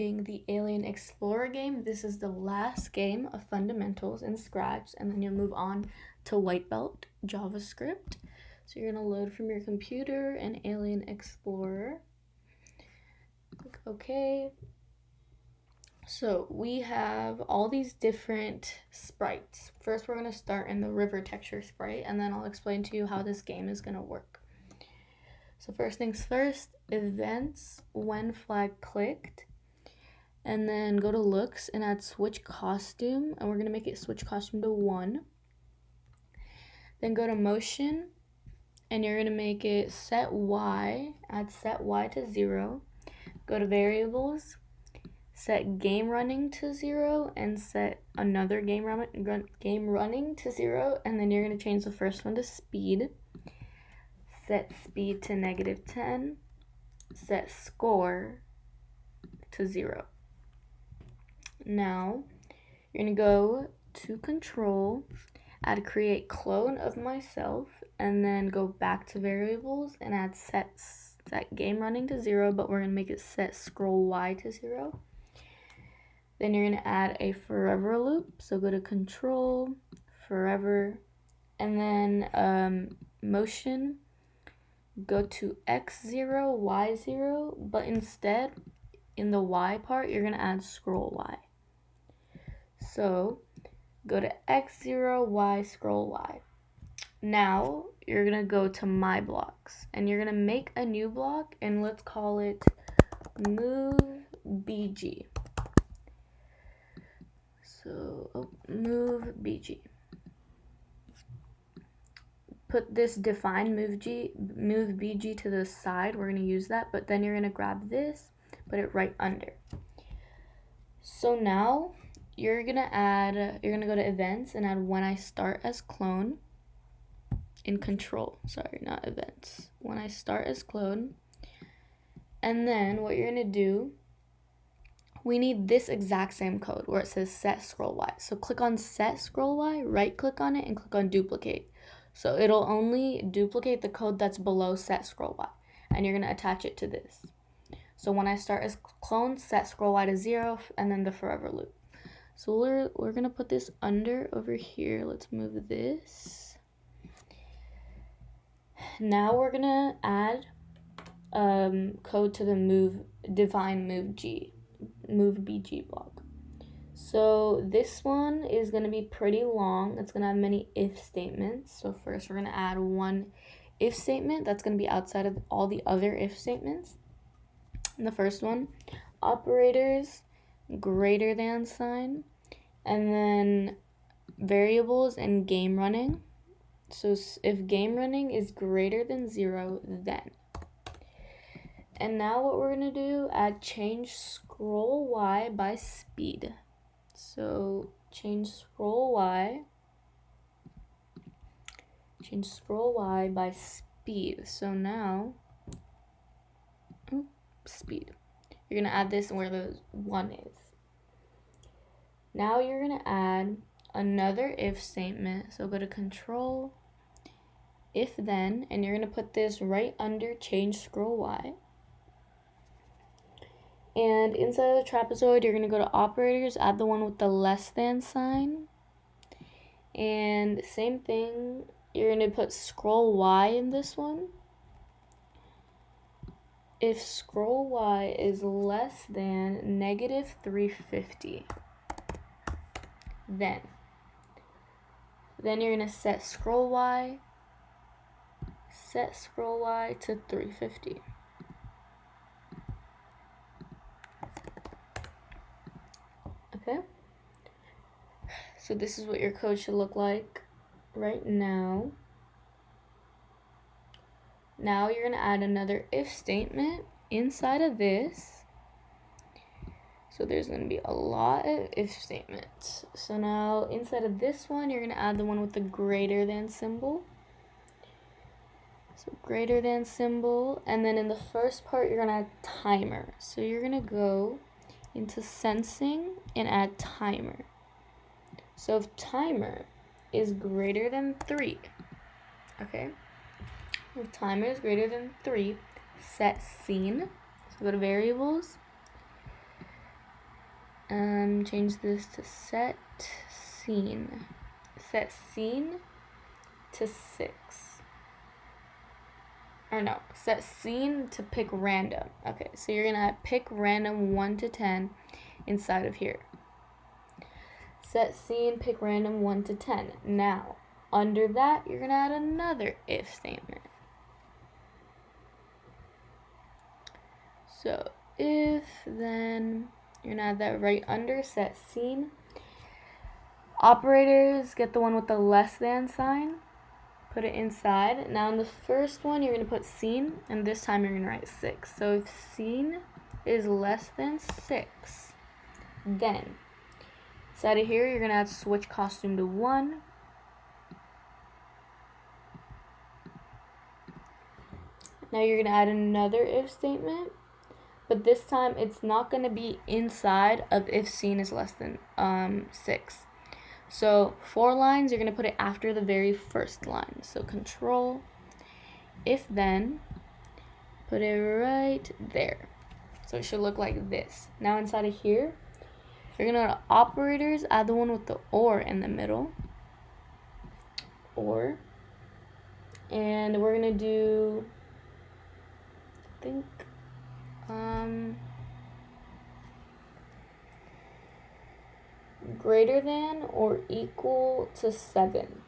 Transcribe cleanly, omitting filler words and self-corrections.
The Alien Explorer game. This is the last game of fundamentals in Scratch, and then you'll move on to White Belt JavaScript. So you're gonna load from your computer an Alien Explorer. Click OK. So we have all these different sprites. First, we're gonna start in the river texture sprite, and then I'll explain to you how this game is gonna work. So first things first, events when flag clicked. And then go to looks and add switch costume, and we're gonna make it switch costume to 1. Then go to motion and you're gonna make it set Y, add set Y to 0. Go to variables, set game running to 0 and set another game running to 0, and then you're gonna change the first one to speed. Set speed to -10, set score to 0. Now, you're gonna go to control, add create clone of myself, and then go back to variables and add set game running to 0, but we're gonna make it set scroll Y to 0. Then you're gonna add a forever loop, so go to control, forever, and then motion, go to X0, Y0, but instead, in the Y part, you're gonna add scroll Y. So go to X0, Y, scroll Y. Now you're gonna go to my blocks and you're gonna make a new block, and let's call it move BG. So move BG. Put this define move BG to the side. We're gonna use that, but then you're gonna grab this, put it right under. So now you're gonna go to events and add when I start as clone in control. Sorry, not events. When I start as clone. And then what you're gonna do, we need this exact same code where it says set scroll Y. So click on set scroll Y, right click on it and click on duplicate. So it'll only duplicate the code that's below set scroll Y, and you're gonna attach it to this. So when I start as clone, set scroll Y to 0, and then the forever loop. So we're gonna put this under over here. Let's move this. Now we're gonna add code to the define move BG block. So this one is gonna be pretty long. It's gonna have many if statements. So first we're gonna add one if statement that's gonna be outside of all the other if statements. And the first one, operators greater than sign, and then variables and game running. So if game running is greater than 0, then. And now what we're gonna do, add change scroll Y by speed. So change scroll Y by speed. So now, speed. You're gonna add this where the 1 is. Now you're gonna add another if statement. So go to control, if then, and you're gonna put this right under change scroll Y. And inside of the trapezoid, you're gonna go to operators, add the one with the less than sign. And same thing, you're gonna put scroll Y in this one. If scroll Y is less than -350, then you're gonna set scroll Y to 350. Okay, so this is what your code should look like right now. Now you're gonna add another if statement inside of this. So there's gonna be a lot of if statements. So now inside of this one, you're gonna add the one with the greater than symbol. So greater than symbol, and then in the first part, you're gonna add timer. So you're gonna go into sensing and add timer. So if timer is greater than 3, okay? If timer is greater than 3, set scene. So go to variables, change this to set scene. Set scene to 6. Or no, set scene to pick random. Okay, so you're gonna pick random 1 to 10 inside of here. Set scene, pick random 1 to 10. Now, under that, you're gonna add another if statement. So if, then you're gonna add that right under set scene. Operators, get the one with the less than sign. Put it inside. Now in the first one, you're going to put scene, and this time you're going to write 6. So if scene is less than 6, then inside of here, you're going to add switch costume to 1. Now you're going to add another if statement, but this time it's not going to be inside of if scene is less than 6. So 4 lines, you're going to put it after the very first line. So control, if then, put it right there. So it should look like this. Now inside of here, you're going to go to operators, add the one with the or in the middle. Or. And we're going to do, I think, greater than or equal to 7.